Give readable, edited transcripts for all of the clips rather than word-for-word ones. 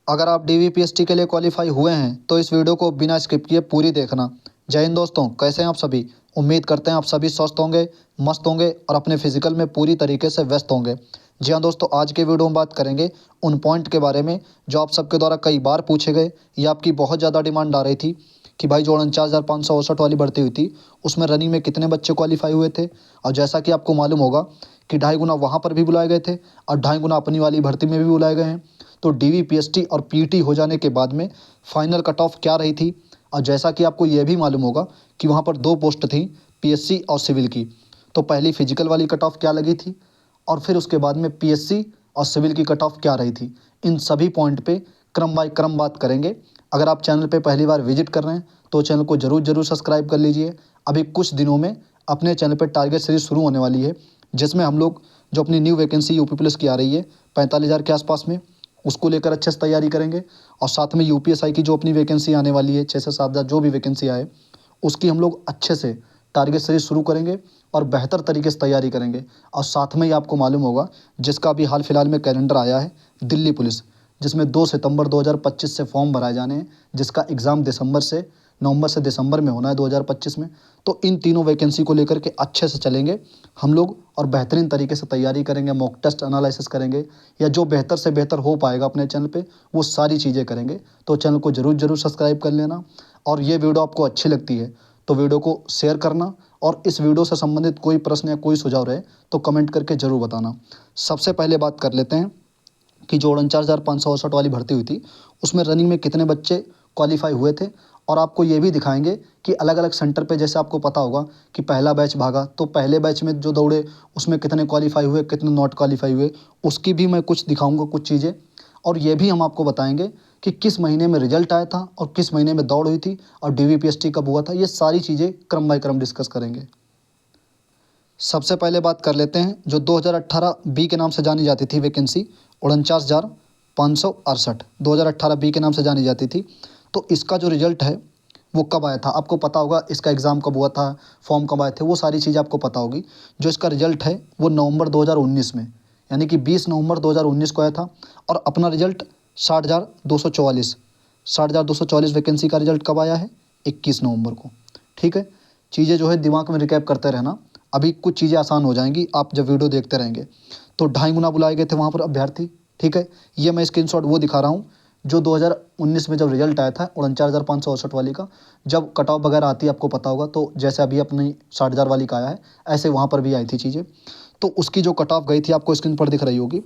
अगर आप डीवीपीएसटी के लिए क्वालिफाई हुए हैं तो इस वीडियो को बिना स्किप किए पूरी देखना। जय हिंद दोस्तों, कैसे हैं आप सभी। उम्मीद करते हैं आप सभी स्वस्थ होंगे, मस्त होंगे और अपने फिजिकल में पूरी तरीके से व्यस्त होंगे। जी हाँ दोस्तों, आज के वीडियो में बात करेंगे उन पॉइंट के बारे में जो आप सबके द्वारा कई बार पूछे गए या आपकी बहुत ज़्यादा डिमांड आ रही थी कि भाई जो 49,568 वाली भर्ती हुई थी उसमें रनिंग में कितने बच्चे क्वालिफाई हुए थे। और जैसा कि आपको मालूम होगा कि 2.5 गुना वहाँ पर भी बुलाए गए थे और 2.5 गुना अपनी वाली भर्ती में भी बुलाए गए हैं। तो डीवीपीएसटी और पीटी हो जाने के बाद में फाइनल कट ऑफ क्या रही थी। और जैसा कि आपको ये भी मालूम होगा कि वहाँ पर 2 पोस्ट थी, पीएससी और सिविल की। तो पहली फिजिकल वाली कट ऑफ क्या लगी थी और फिर उसके बाद में पीएससी और सिविल की कट ऑफ क्या रही थी, इन सभी पॉइंट पे क्रम बाय क्रम बात करेंगे। अगर आप चैनल पे पहली बार विजिट कर रहे हैं तो चैनल को ज़रूर सब्सक्राइब कर लीजिए। अभी कुछ दिनों में अपने चैनल पर टारगेट सीरीज शुरू होने वाली है, जिसमें हम लोग जो अपनी न्यू वैकेंसी यूपी पुलिस की आ रही है 45,000 के आसपास में, उसको लेकर अच्छे से तैयारी करेंगे। और साथ में यूपीएसआई की जो अपनी वैकेंसी आने वाली है 6 से 7,000 जो भी वैकेंसी आए उसकी हम लोग अच्छे से टारगेट सीरीज शुरू करेंगे और बेहतर तरीके से तैयारी करेंगे। और साथ में ही आपको मालूम होगा जिसका भी हाल फिलहाल में कैलेंडर आया है दिल्ली पुलिस, जिसमें 2 सितंबर 2025 से फॉर्म भराए जाने हैं, जिसका एग्ज़ाम नवंबर से दिसंबर में होना है 2025 में। तो इन तीनों वैकेंसी को लेकर के अच्छे से चलेंगे हम लोग और बेहतरीन तरीके से तैयारी करेंगे, मॉक टेस्ट एनालिसिस करेंगे या जो बेहतर से बेहतर हो पाएगा अपने चैनल पे वो सारी चीज़ें करेंगे। तो चैनल को ज़रूर सब्सक्राइब कर लेना। और ये वीडियो आपको अच्छी लगती है तो वीडियो को शेयर करना और इस वीडियो से संबंधित कोई प्रश्न या कोई सुझाव रहे तो कमेंट करके ज़रूर बताना। सबसे पहले बात कर लेते हैं कि जो 49,568 वाली भर्ती हुई थी उसमें रनिंग में कितने बच्चे क्वालिफाई हुए थे। और आपको ये भी दिखाएंगे कि अलग अलग सेंटर पे, जैसे आपको पता होगा कि पहला बैच भागा तो पहले बैच में जो दौड़े उसमें कितने क्वालिफाई हुए, कितने नॉट क्वालिफाई हुए, उसकी भी मैं कुछ दिखाऊंगा कुछ चीज़ें। और ये भी हम आपको बताएंगे कि किस महीने में रिजल्ट आया था और किस महीने में दौड़ हुई थी और डीवीपीएसटी कब हुआ था। ये सारी चीज़ें क्रम बाय क्रम डिस्कस करेंगे। सबसे पहले बात कर लेते हैं जो 2018 बी के नाम से जानी जाती थी वैकेंसी 49,568 2018 बी के नाम से जानी जाती थी। तो इसका जो रिजल्ट है वो कब आया था आपको पता होगा, इसका एग्ज़ाम कब हुआ था, फॉर्म कब आए थे, वो सारी चीज़ें आपको पता होगी। जो इसका रिजल्ट है वो नवंबर 2019 में, यानी कि 20 नवंबर 2019 को आया था। और अपना रिजल्ट 60,244 वैकेंसी का रिजल्ट कब आया है, 21 नवंबर को। ठीक है, चीज़ें जो है दिमाग में रिकैप करते रहना, अभी कुछ चीज़ें आसान हो जाएंगी आप जब वीडियो देखते रहेंगे। तो 2.5 गुना बुलाए गए थे वहाँ पर अभ्यर्थी। ठीक है, ये मैं स्क्रीनशॉट वो दिखा रहा हूँ जो 2019 में जब रिजल्ट आया था 49,568 वाली का। जब कट ऑफ वगैरह आती है आपको पता होगा, तो जैसे अभी अपनी 60,000 वाली का आया है ऐसे वहाँ पर भी आई थी चीज़ें। तो उसकी जो कट ऑफ गई थी आपको स्क्रीन पर दिख रही होगी,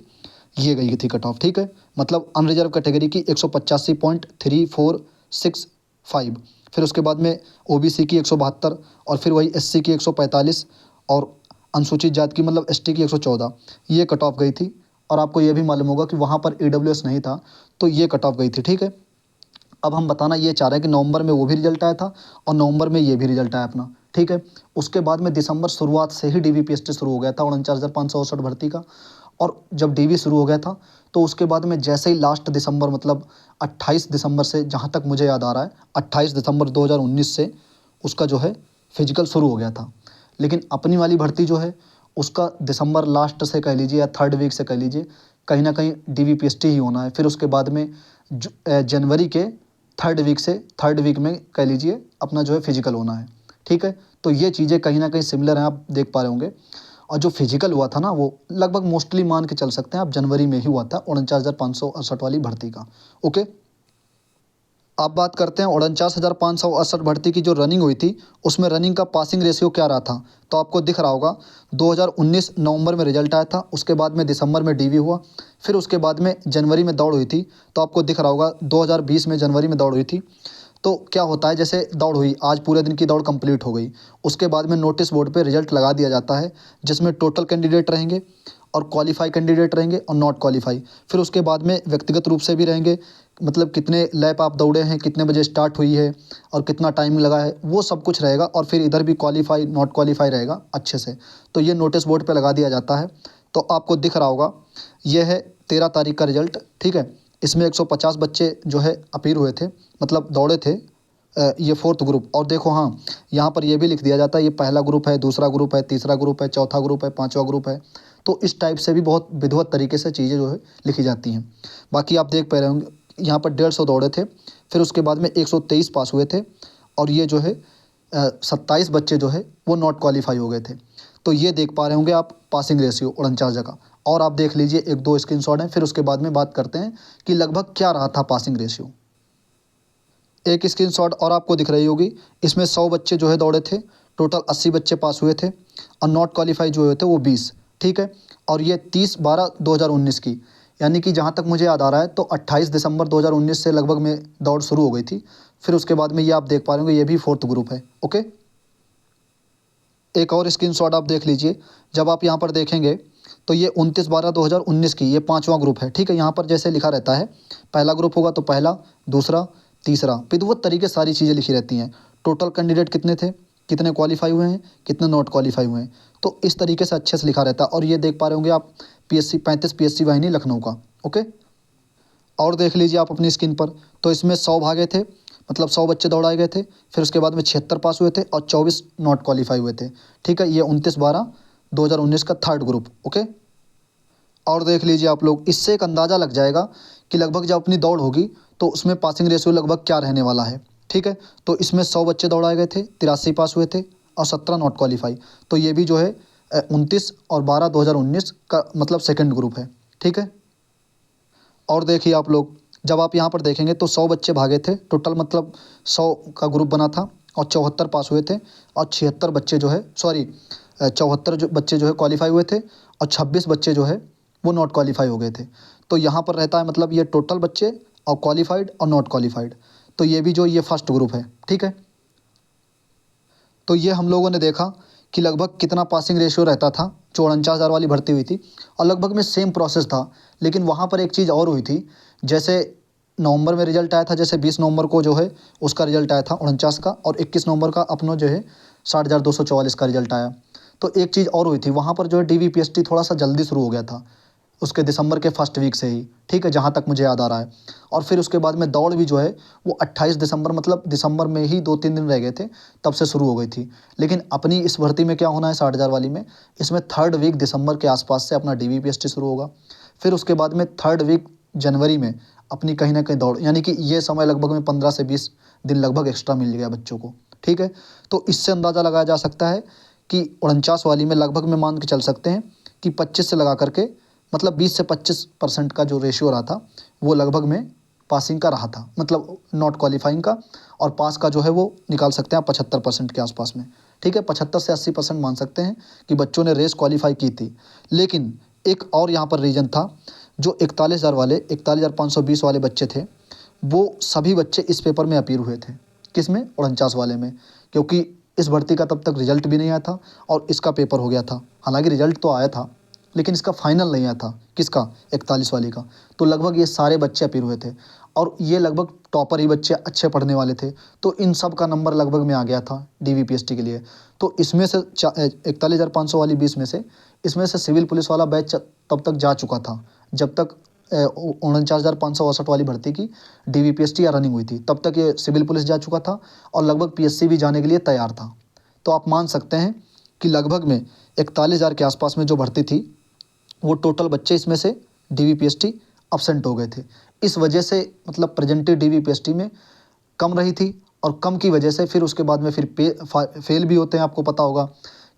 ये गई थी कट ऑफ। ठीक है, मतलब अनरिजर्व कैटेगरी की 185.3465, फिर उसके बाद में ओबीसी की 172 और फिर वही एससी की 145 और अनुसूचित जाति की मतलब एसटी की 114, ये कट ऑफ गई थी। और आपको ये भी मालूम होगा कि वहाँ पर ईडब्ल्यूएस नहीं था तो ये कट ऑफ गई थी। ठीक है, अब हम बताना ये चाह रहे हैं कि नवंबर में वो भी रिजल्ट आया था और नवंबर में ये भी रिजल्ट आया अपना। ठीक है, उसके बाद में दिसंबर शुरुआत से ही डीवीपीएसटी शुरू हो गया था 49,568 भर्ती का। और जब डीवी शुरू हो गया था तो उसके बाद में जैसे ही लास्ट दिसंबर मतलब 28 दिसंबर से, जहाँ तक मुझे याद आ रहा है 28 दिसंबर 2019 से उसका जो है फिजिकल शुरू हो गया था। लेकिन अपनी वाली भर्ती जो है उसका दिसंबर लास्ट से कह लीजिए या थर्ड वीक से कह लीजिए, कहीं ना कहीं डीवीपीएसटी ही होना है। फिर उसके बाद में जनवरी के थर्ड वीक में कह लीजिए अपना जो है फिजिकल होना है। ठीक है, तो ये चीज़ें कहीं ना कहीं सिमिलर हैं, आप देख पा रहे होंगे। और जो फिजिकल हुआ था ना वो लगभग मोस्टली मान के चल सकते हैं आप जनवरी में ही हुआ था 49,568 वाली भर्ती का। ओके, अब बात करते हैं 49,568 भर्ती की जो रनिंग हुई थी उसमें रनिंग का पासिंग रेशियो क्या रहा था। तो आपको दिख रहा होगा 2019 नवंबर में रिजल्ट आया था, उसके बाद में दिसंबर में डीवी हुआ, फिर उसके बाद में जनवरी में दौड़ हुई थी। तो आपको दिख रहा होगा 2020 में जनवरी में दौड़ हुई थी। तो क्या होता है, जैसे दौड़ हुई, आज पूरे दिन की दौड़ कंप्लीट हो गई, उसके बाद में नोटिस बोर्ड पे रिजल्ट लगा दिया जाता है जिसमें टोटल कैंडिडेट रहेंगे और क्वालिफाई कैंडिडेट रहेंगे और नॉट क्वालिफाई। फिर उसके बाद में व्यक्तिगत रूप से भी रहेंगे, मतलब कितने लैप आप दौड़े हैं, कितने बजे स्टार्ट हुई है और कितना टाइम लगा है, वो सब कुछ रहेगा। और फिर इधर भी क्वालिफाई नॉट क्वालिफाई रहेगा अच्छे से। तो ये नोटिस बोर्ड पे लगा दिया जाता है। तो आपको दिख रहा होगा ये है 13 तारीख का रिजल्ट। ठीक है, इसमें 150 बच्चे जो है अपीयर हुए थे, मतलब दौड़े थे। ये फोर्थ ग्रुप। और देखो हाँ, यहाँ पर ये भी लिख दिया जाता है ये पहला ग्रुप है, दूसरा ग्रुप है, तीसरा ग्रुप है, चौथा ग्रुप है, पांचवा ग्रुप है। तो इस टाइप से भी बहुत विधिवत तरीके से चीज़ें जो है लिखी जाती हैं। बाकी आप देख पा रहे होंगे यहाँ पर 150 दौड़े थे, फिर उसके बाद में 123 पास हुए थे, और ये जो है 27 बच्चे जो है वो नॉट क्वालिफाई हो गए थे। तो ये देख पा रहे होंगे आप पासिंग रेशियो 49 जगह। और आप देख लीजिए, एक दो स्क्रीनशॉट हैं, फिर उसके बाद में बात करते हैं कि लगभग क्या रहा था पासिंग रेशियो। एक स्क्रीनशॉट और आपको दिख रही होगी, इसमें 100 बच्चे जो है दौड़े थे, टोटल 80 बच्चे पास हुए थे, और नॉट क्वालिफाई जो हुए थे वो 20। ठीक है, और ये 30/12/2019 की, यानी कि जहाँ तक मुझे याद आ रहा है तो 28 दिसंबर 2019 से लगभग में दौड़ शुरू हो गई थी। फिर उसके बाद में ये आप देख पा रहे होंगे, ये भी 4th ग्रुप है। ओके, एक और स्क्रीनशॉट आप देख लीजिए, जब आप यहाँ पर देखेंगे तो ये 29/12/2019 की, ये 5वां ग्रुप है। ठीक है, यहाँ पर जैसे लिखा रहता है, पहला ग्रुप होगा तो पहला, दूसरा, तीसरा, विधिवत तरीके सारी चीज़ें लिखी रहती हैं। टोटल कैंडिडेट कितने थे, कितने क्वालिफाई हुए हैं, कितने नॉट क्वालिफाई हुए हैं, तो इस तरीके से अच्छे से लिखा रहता है। और ये देख पा रहे होंगे आप, PSC 35 PSC वाहिनी लखनऊ का। ओके, और देख लीजिए आप अपनी स्क्रीन पर, तो इसमें 100 भागे थे, मतलब 100 बच्चे दौड़ाए गए थे, फिर उसके बाद में 76 पास हुए थे और 24 नॉट क्वालिफाई हुए थे। ठीक है, ये 29/12/2019 का 3rd ग्रुप। ओके, और देख लीजिए आप लोग, इससे एक अंदाज़ा लग जाएगा कि लगभग जब अपनी दौड़ होगी तो उसमें पासिंग रेशियो लगभग क्या रहने वाला है। ठीक है, तो इसमें 100 बच्चे दौड़ाए गए थे, 83 पास हुए थे और 17 नॉट क्वालिफाई। तो ये भी जो है 29/12/2019 का मतलब 2nd ग्रुप है। ठीक है, और देखिए आप लोग, जब आप यहाँ पर देखेंगे तो 100 बच्चे भागे थे, टोटल मतलब 100 का ग्रुप बना था, और 74 पास हुए थे, और 76 बच्चे जो है, सॉरी 74 जो बच्चे जो है क्वालिफाई हुए थे, और 26 बच्चे जो है वो नॉट क्वालिफाई हो गए थे। तो यहाँ पर रहता है मतलब ये टोटल बच्चे और क्वालिफाइड और नॉट क्वालिफाइड। तो ये भी जो ये 1st ग्रुप है। ठीक है, तो ये हम लोगों ने देखा कि लगभग कितना पासिंग रेशियो रहता था जो 49,000 वाली भर्ती हुई थी, और लगभग में सेम प्रोसेस था। लेकिन वहाँ पर एक चीज़ और हुई थी, जैसे नवंबर में रिजल्ट आया था, जैसे 20 नवंबर को जो है उसका रिजल्ट आया था 49 का, और 21 नवंबर का अपना जो है 60,244 का रिजल्ट आया। तो एक चीज़ और हुई थी, वहाँ पर जो है DVPST थोड़ा सा जल्दी शुरू हो गया था, उसके दिसंबर के 1st वीक से ही। ठीक है, जहाँ तक मुझे याद आ रहा है। और फिर उसके बाद में दौड़ भी जो है वो 28 दिसंबर, मतलब दिसंबर में ही 2-3 दिन रह गए थे, तब से शुरू हो गई थी। लेकिन अपनी इस भर्ती में क्या होना है 60,000 वाली में, इसमें 3rd वीक दिसंबर के आसपास से अपना DVPST शुरू होगा। फिर उसके बाद में 3rd वीक जनवरी में अपनी कहीं ना कहीं दौड़, यानी कि ये समय लगभग में 15 से 20 दिन लगभग एक्स्ट्रा मिल गया बच्चों को। ठीक है, तो इससे अंदाज़ा लगाया जा सकता है कि 49 वाली में लगभग में मान के चल सकते हैं कि 25 से लगा करके, मतलब 20 से 25% का जो रेशियो रहा था वो लगभग में पासिंग का रहा था, मतलब नॉट क्वालिफाइंग का। और पास का जो है वो निकाल सकते हैं आप 75% के आसपास में। ठीक है, 75 से 80% मान सकते हैं कि बच्चों ने रेस क्वालिफाई की थी। लेकिन एक और यहाँ पर रीज़न था, जो 41,000 वाले 41,520 वाले बच्चे थे, वो सभी बच्चे इस पेपर में अपीयर हुए थे। किस में? 49 वाले में, क्योंकि इस भर्ती का तब तक रिजल्ट भी नहीं आया था और इसका पेपर हो गया था। हालांकि रिजल्ट तो आया था, लेकिन इसका फाइनल नहीं आया था। किसका? 41 वाली का। तो लगभग ये सारे बच्चे अपीयर हुए थे, और ये लगभग टॉपर ही बच्चे, अच्छे पढ़ने वाले थे। तो इन सब का नंबर लगभग में आ गया था DVPST के लिए। तो इसमें से 41,500 वाली 20 में से, इसमें से सिविल पुलिस वाला बैच तब तक जा चुका था, जब तक 49,568 वाली भर्ती की DVPST या रनिंग हुई थी, तब तक ये सिविल पुलिस जा चुका था, और लगभग PSC भी जाने के लिए तैयार था। तो आप मान सकते हैं कि लगभग में 41,000 के आसपास में जो भर्ती थी, वो टोटल बच्चे इसमें से DVPST अब्सेंट हो गए थे। इस वजह से मतलब प्रेजेंटेड DVPST में कम रही थी, और कम की वजह से फिर उसके बाद में फिर फेल भी होते हैं। आपको पता होगा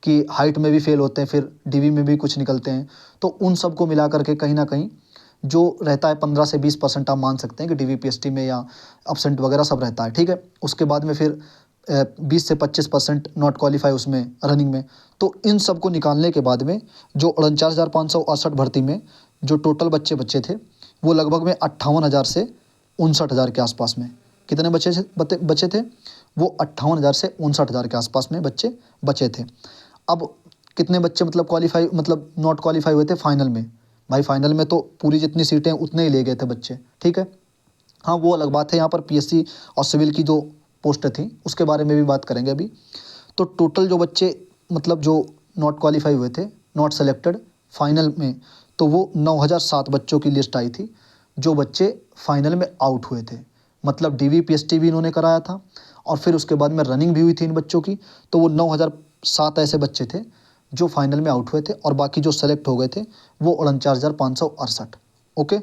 कि हाइट में भी फेल होते हैं, फिर DV में भी कुछ निकलते हैं। तो उन सब को मिला करके कहीं ना कहीं जो रहता है 15 से 20% आप मान सकते हैं कि DVPST में या अब्सेंट वगैरह सब रहता है। ठीक है, उसके बाद में फिर 20 से 25% नॉट क्वालिफाई उसमें रनिंग में। तो इन सब को निकालने के बाद में जो 49,568 भर्ती में जो टोटल बच्चे बचे थे, वो लगभग में 58,000 से 59,000 के आसपास में। कितने बचे थे? वो 58,000 से 59,000 के आसपास में बच्चे बचे थे। अब कितने बच्चे मतलब क्वालिफाई, मतलब नॉट क्वालिफाई हुए थे फाइनल में? भाई फाइनल में तो पूरी जितनी सीटें उतने ही ले गए थे बच्चे। ठीक है, हाँ वो अलग बात है, यहाँ पर PSC और सिविल की जो पोस्ट थी उसके बारे में भी बात करेंगे अभी। तो टोटल जो बच्चे मतलब जो नॉट क्वालिफाई हुए थे, नॉट सेलेक्टेड फाइनल में, तो वो 9,007 बच्चों की लिस्ट आई थी जो बच्चे फाइनल में आउट हुए थे। मतलब DVPST भी इन्होंने कराया था, और फिर उसके बाद में रनिंग भी हुई थी इन बच्चों की। तो वो 9,007 ऐसे बच्चे थे जो फाइनल में आउट हुए थे, और बाकी जो सेलेक्ट हो गए थे वो 49,568। ओके,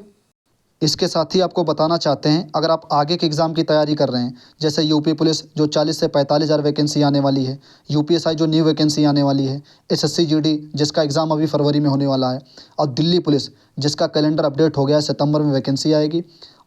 इसके साथ ही आपको बताना चाहते हैं, अगर आप आगे के एग्ज़ाम की तैयारी कर रहे हैं, जैसे यूपी पुलिस जो 40 से 45 हज़ार वैकेंसी आने वाली है, यूपीएसआई जो न्यू वैकेंसी आने वाली है, एसएससी जीडी जिसका एग्ज़ाम अभी फरवरी में होने वाला है, और दिल्ली पुलिस जिसका कैलेंडर अपडेट हो गया है, सितंबर में वैकेंसी आएगी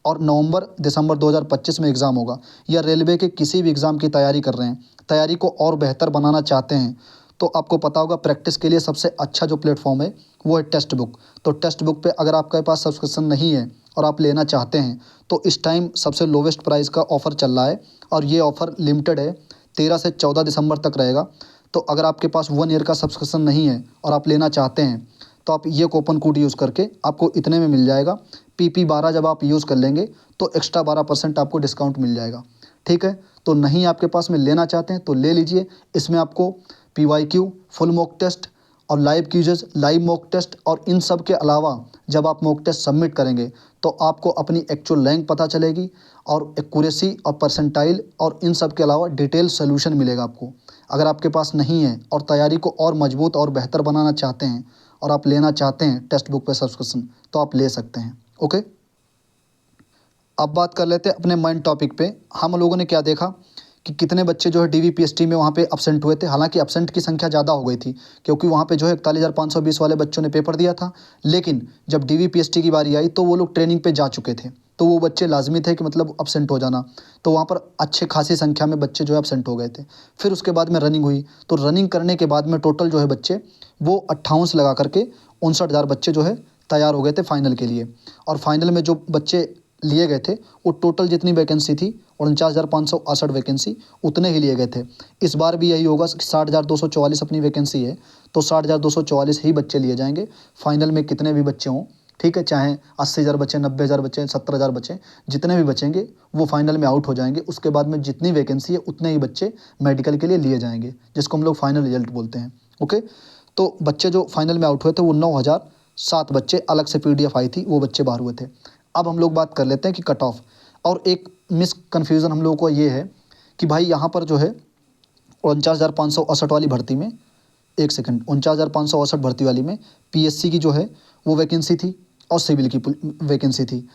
और नवंबर दिसंबर 2025 में एग्ज़ाम होगा, या रेलवे के किसी भी एग्ज़ाम की तैयारी कर रहे हैं, तैयारी को और बेहतर बनाना चाहते हैं, तो आपको पता होगा प्रैक्टिस के लिए सबसे अच्छा जो प्लेटफॉर्म है वो है टेक्स्ट बुक। तो टेक्स्ट बुक पे अगर आपके पास सब्सक्रिप्शन नहीं है और आप लेना चाहते हैं, तो इस टाइम सबसे लोवेस्ट प्राइस का ऑफ़र चल रहा है और ये ऑफ़र लिमिटेड है, 13 से 14 दिसंबर तक रहेगा। तो अगर आपके पास 1 ईयर का सब्सक्रिप्शन नहीं है और आप लेना चाहते हैं, तो आप ये कूपन कोड यूज़ करके आपको इतने में मिल जाएगा। PP12 जब आप यूज़ कर लेंगे तो एक्स्ट्रा 12% आपको डिस्काउंट मिल जाएगा। ठीक है, तो नहीं आपके पास में लेना चाहते हैं तो ले लीजिए। इसमें आपको PYQ, फुल मॉक टेस्ट और लाइव क्विज़ेज़, लाइव मॉक टेस्ट, और इन सब के अलावा जब आप मॉक टेस्ट सबमिट करेंगे तो आपको अपनी एक्चुअल रैंक पता चलेगी और एक्यूरेसी और परसेंटाइल और इन सब के अलावा डिटेल सोल्यूशन मिलेगा आपको। अगर आपके पास नहीं है और तैयारी को और मजबूत और बेहतर बनाना चाहते हैं और आप लेना चाहते हैं टेक्स्ट बुक पे सब्सक्रिप्शन, तो आप ले सकते हैं। ओके, अब बात कर लेते हैं अपने मेन टॉपिक पे। हम लोगों ने क्या देखा कि कितने बच्चे जो है DVPST में वहाँ पे अब्सेंट हुए थे। हालांकि अब्सेंट की संख्या ज़्यादा हो गई थी, क्योंकि वहाँ पे जो है 41,520 वाले बच्चों ने पेपर दिया था, लेकिन जब DVPST की बारी आई तो वो लोग ट्रेनिंग पे जा चुके थे, तो वो बच्चे लाजमी थे कि मतलब अब्सेंट हो जाना। तो वहाँ पर अच्छे खासी संख्या में बच्चे जो है अब्सेंट हो गए थे। फिर उसके बाद में रनिंग हुई, तो रनिंग करने के बाद में टोटल जो है बच्चे वो 58 लगा करके 59,000 बच्चे जो है तैयार हो गए थे फाइनल के लिए। और फाइनल में जो बच्चे लिए गए थे वो टोटल जितनी वैकेंसी थी 49,568 वैकेंसी उतने ही लिए गए थे। इस बार भी यही होगा कि 60,244 अपनी वैकेंसी है, तो 60,244 ही बच्चे लिए जाएंगे। फाइनल में कितने भी बच्चे हों, ठीक है, चाहे 80,000 बच्चे, 90,000 बच्चे, 70,000 बच्चे, जितने भी बचेंगे वो फाइनल में आउट हो जाएंगे। उसके बाद में जितनी वैकेंसी है उतने ही बच्चे मेडिकल के लिए लिए जाएंगे, जिसको हम लोग फाइनल रिजल्ट बोलते हैं। ओके, तो बच्चे जो फाइनल में आउट हुए थे वो 9,007 बच्चे, अलग से PDF आई थी, वो बच्चे बाहर हुए थे। अब हम लोग बात कर लेते हैं कि कट ऑफ। और एक कन्फ्यूज़न हम लोगों को ये है कि भाई यहाँ पर जो है 49,568 वाली भर्ती में, एक सेकंड, 49,568 भर्ती वाली में PSC की जो है वो वैकेंसी थी और सिविल की वैकेंसी थी।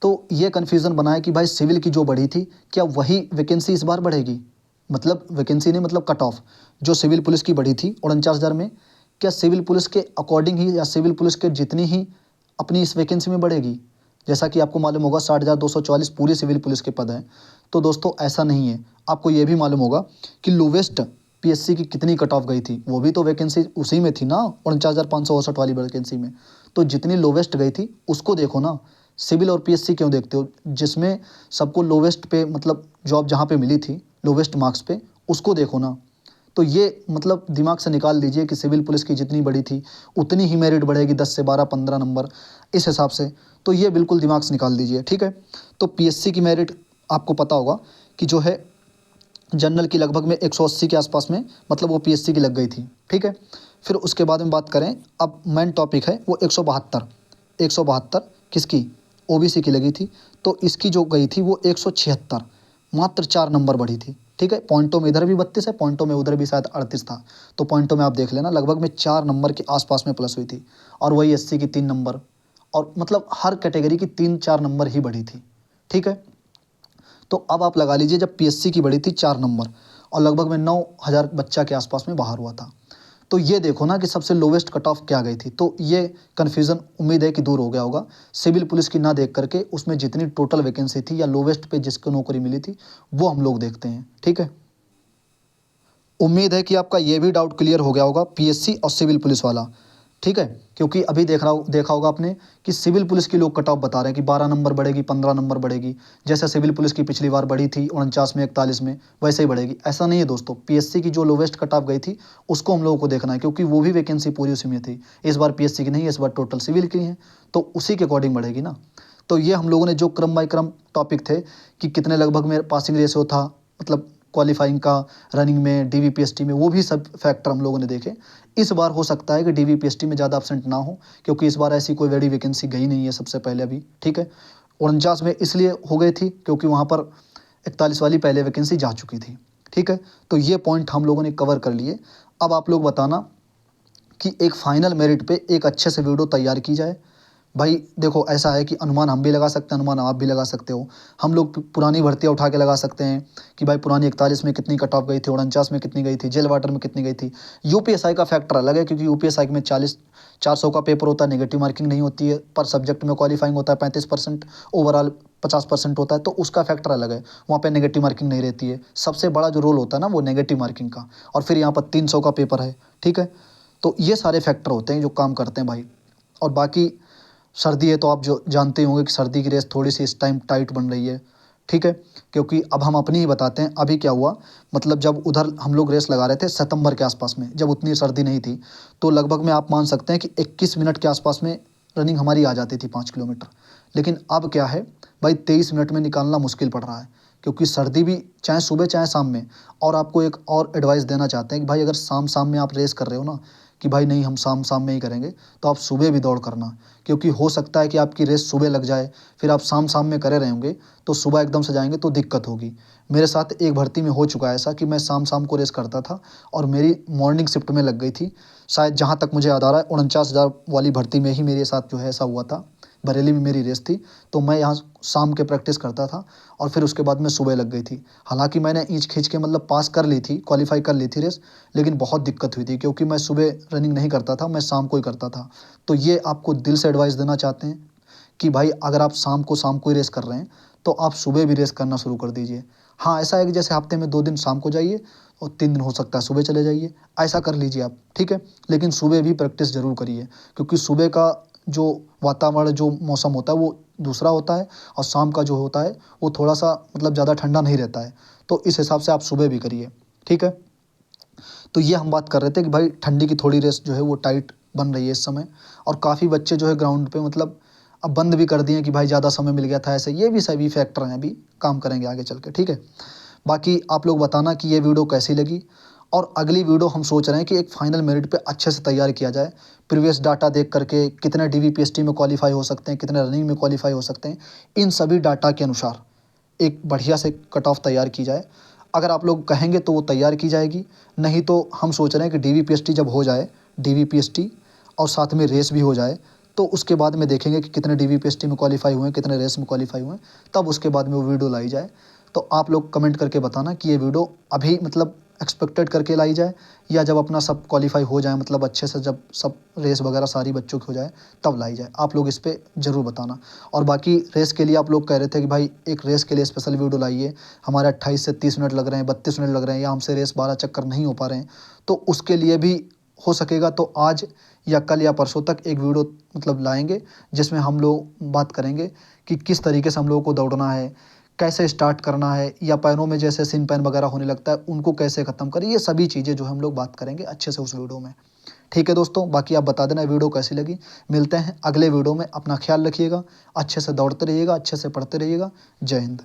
तो ये कन्फ्यूज़न बना है कि भाई सिविल की जो बढ़ी थी, क्या वही वैकेंसी इस बार बढ़ेगी? मतलब वैकेंसी नहीं, मतलब कट ऑफ जो सिविल पुलिस की बढ़ी थी 49,000 में, क्या सिविल पुलिस के अकॉर्डिंग ही या सिविल पुलिस के जितनी ही अपनी इस वैकेंसी में बढ़ेगी? जैसा कि आपको मालूम होगा 60,244 पूरे सिविल पुलिस के पद हैं। तो दोस्तों ऐसा नहीं है। आपको ये भी मालूम होगा कि लोवेस्ट PSC की कितनी कट ऑफ गई थी, वो भी तो वैकेंसी उसी में थी ना, 49,568 वाली वैकेंसी में। तो जितनी लोवेस्ट गई थी उसको देखो ना। सिविल और PSC क्यों देखते हो? जिसमें सबको लोवेस्ट पे मतलब जॉब जहाँ पे मिली थी लोवेस्ट मार्क्स पे, उसको देखो ना। तो ये मतलब दिमाग से निकाल दीजिए कि सिविल पुलिस की जितनी बड़ी थी उतनी ही मेरिट बढ़ेगी, 10 से 12 15 नंबर इस हिसाब से। तो ये बिल्कुल दिमाग से निकाल दीजिए, ठीक है। तो PSC की मेरिट आपको पता होगा कि जो है जनरल की लगभग में 180 के आसपास में, मतलब वो PSC की लग गई थी, ठीक है। फिर उसके बाद में बात करें, अब मेन टॉपिक है वो 172 किसकी, OBC की लगी थी। तो इसकी जो गई थी वो 176, मात्र 4 नंबर बढ़ी थी, ठीक है। पॉइंटों में इधर भी 32 है, पॉइंटों में उधर भी शायद 38 था, तो पॉइंटों में आप देख लेना लगभग में 4 नंबर के आसपास में प्लस हुई थी। और वही SC की 3 नंबर, और मतलब हर कैटेगरी की 3-4 नंबर ही बढ़ी थी, ठीक है। तो अब आप लगा लीजिए जब PSC की बढ़ी थी 4 नंबर और लगभग में 9,000 बच्चा के आसपास में बाहर हुआ था, तो ये देखो ना कि सबसे लोवेस्ट कट ऑफ क्या गई थी। तो ये कन्फ्यूज़न उम्मीद है कि दूर हो गया होगा। सिविल पुलिस की ना देख करके उसमें जितनी टोटल वैकेंसी थी या लोवेस्ट पे जिसको नौकरी मिली थी वो हम लोग देखते हैं, ठीक है। उम्मीद है कि आपका ये भी डाउट क्लियर हो गया होगा PSC और सिविल पुलिस वाला, ठीक है। क्योंकि अभी देखा होगा आपने कि सिविल पुलिस की लोग कट ऑफ बता रहे हैं कि 12 नंबर बढ़ेगी, 15 नंबर बढ़ेगी। जैसे सिविल पुलिस की पिछली बार बढ़ी थी 49 में, 41 में, वैसे ही बढ़ेगी। ऐसा नहीं है दोस्तों, PSC की जो लोवेस्ट कट ऑफ गई थी उसको हम लोगों को देखना है, क्योंकि वो भी वैकेंसी पूरी उसी में थी। इस बार PSC की नहीं है, इस बार टोटल सिविल की है, तो उसी के अकॉर्डिंग बढ़ेगी ना। तो ये हम लोगों ने जो क्रम बाई क्रम टॉपिक थे कि कितने लगभग में पासिंग रेशियो था, मतलब क्वालिफाइंग का, रनिंग में, DVPST में, वो भी सब फैक्टर हम लोगों ने देखे। इस बार हो सकता है कि DVPST में ज़्यादा अब्सेंट ना हो, क्योंकि इस बार ऐसी कोई बड़ी वैकेंसी गई नहीं है सबसे पहले अभी, ठीक है। 49 में इसलिए हो गई थी क्योंकि वहाँ पर 41 वाली पहले वैकेंसी जा चुकी थी, ठीक है। तो ये पॉइंट हम लोगों ने कवर कर लिए। अब आप लोग बताना कि एक फाइनल मेरिट पे एक अच्छे से वीडियो तैयार की जाए, भाई देखो, ऐसा है कि अनुमान हम भी लगा सकते हैं, अनुमान आप भी लगा सकते हो। हम लोग पुरानी भर्तियाँ उठा के लगा सकते हैं कि भाई पुरानी 41 में कितनी कट ऑफ गई थी, 49 में कितनी गई थी, जेल वाटर में कितनी गई थी। यूपीएसआई का फैक्टर अलग है, क्योंकि यूपीएसआई में 400 का पेपर होता है, नेगेटिव मार्किंग नहीं होती है, पर सब्जेक्ट में क्वालिफाइंग होता है 35%, ओवरऑल 50% होता है, तो उसका फैक्टर अलग है। वहाँ पे नेगेटिव मार्किंग नहीं रहती है। सबसे बड़ा जो रोल होता है ना, वो नेगेटिव मार्किंग का। और फिर यहाँ पर 300 का पेपर है, ठीक है। तो ये सारे फैक्टर होते हैं जो काम करते हैं भाई। और बाकी सर्दी है तो आप जो जानते ही होंगे कि सर्दी की रेस थोड़ी सी इस टाइम टाइट बन रही है, ठीक है। क्योंकि अब हम अपनी ही बताते हैं, अभी क्या हुआ। मतलब जब उधर हम लोग रेस लगा रहे थे सितंबर के आसपास में, जब उतनी सर्दी नहीं थी, तो लगभग में आप मान सकते हैं कि 21 मिनट के आसपास में रनिंग हमारी आ जाती थी 5 किलोमीटर। लेकिन अब क्या है भाई, 23 मिनट में निकालना मुश्किल पड़ रहा है, क्योंकि सर्दी भी चाहे सुबह चाहे शाम में। और आपको एक और एडवाइस देना चाहते हैं कि भाई अगर शाम शाम में आप रेस कर रहे हो ना, कि भाई नहीं हम शाम शाम में ही करेंगे, तो आप सुबह भी दौड़ करना। क्योंकि हो सकता है कि आपकी रेस सुबह लग जाए, फिर आप शाम शाम में करे रहेंगे, तो सुबह एकदम से जाएंगे तो दिक्कत होगी। मेरे साथ एक भर्ती में हो चुका है ऐसा कि मैं शाम शाम को रेस करता था और मेरी मॉर्निंग शिफ्ट में लग गई थी। शायद जहाँ तक मुझे याद आ रहा है 49,000 वाली भर्ती में ही मेरे साथ जो है ऐसा हुआ था। बरेली में मेरी रेस थी, तो मैं यहाँ शाम के प्रैक्टिस करता था और फिर उसके बाद में सुबह लग गई थी। हालांकि मैंने खींच खींच के मतलब पास कर ली थी, क्वालिफाई कर ली थी रेस, लेकिन बहुत दिक्कत हुई थी क्योंकि मैं सुबह रनिंग नहीं करता था, मैं शाम को ही करता था। तो ये आपको दिल से एडवाइस देना चाहते हैं कि भाई अगर आप शाम को ही रेस कर रहे हैं, तो आप सुबह भी रेस करना शुरू कर दीजिए। हाँ, ऐसा है कि जैसे हफ्ते में 2 दिन शाम को जाइए और 3 दिन हो सकता है सुबह चले जाइए, ऐसा कर लीजिए आप, ठीक है। लेकिन सुबह भी प्रैक्टिस ज़रूर करिए, क्योंकि सुबह का जो वातावरण, जो मौसम होता है वो दूसरा होता है, और शाम का जो होता है वो थोड़ा सा मतलब ज़्यादा ठंडा नहीं रहता है। तो इस हिसाब से आप सुबह भी करिए, ठीक है। तो ये हम बात कर रहे थे कि भाई ठंडी की थोड़ी रेस जो है वो टाइट बन रही है इस समय। और काफ़ी बच्चे जो है ग्राउंड पे मतलब अब बंद भी कर दिए हैं कि भाई ज़्यादा समय मिल गया था, ऐसे ये भी सभी फैक्टर हैं, अभी काम करेंगे आगे चल के, ठीक है। बाकी आप लोग बताना कि ये वीडियो कैसी लगी। और अगली वीडियो हम सोच रहे हैं कि एक फाइनल मेरिट पे अच्छे से तैयार किया जाए, प्रीवियस डाटा देख करके कितने डीवीपीएसटी में क्वालिफाई हो सकते हैं, कितने रनिंग में क्वालिफाई हो सकते हैं, इन सभी डाटा के अनुसार एक बढ़िया से कट ऑफ तैयार की जाए। अगर आप लोग कहेंगे तो वो तैयार की जाएगी, नहीं तो हम सोच रहे हैं कि डीवीपीएसटी जब हो जाए, डीवीपीएसटी और साथ में रेस भी हो जाए, तो उसके बाद में देखेंगे कि कितने डीवीपीएसटी में क्वालिफाई हुए हैं, कितने रेस में क्वालिफाई हुए हैं, तब उसके बाद में वो वीडियो लाई जाए। तो आप लोग कमेंट करके बताना कि ये वीडियो अभी मतलब एक्सपेक्टेड करके लाई जाए, या जब अपना सब क्वालिफाई हो जाए, मतलब अच्छे से जब सब रेस वगैरह सारी बच्चों की हो जाए तब लाई जाए। आप लोग इस पे ज़रूर बताना। और बाकी रेस के लिए आप लोग कह रहे थे कि भाई एक रेस के लिए स्पेशल वीडियो लाइए, हमारे 28 से 30 मिनट लग रहे हैं, 32 मिनट लग रहे हैं, या हमसे रेस 12 चक्कर नहीं हो पा रहे हैं, तो उसके लिए भी हो सकेगा तो आज या कल या परसों तक एक वीडियो मतलब लाएंगे, जिसमें हम लोग बात करेंगे कि किस तरीके से हम लोगों को दौड़ना है, कैसे स्टार्ट करना है, या पैरों में जैसे सिन पैन वगैरह होने लगता है उनको कैसे ख़त्म करें। ये सभी चीज़ें जो हम लोग बात करेंगे अच्छे से उस वीडियो में, ठीक है दोस्तों। बाकी आप बता देना वीडियो कैसी लगी। मिलते हैं अगले वीडियो में, अपना ख्याल रखिएगा, अच्छे से दौड़ते रहिएगा, अच्छे से पढ़ते रहिएगा। जय हिंद।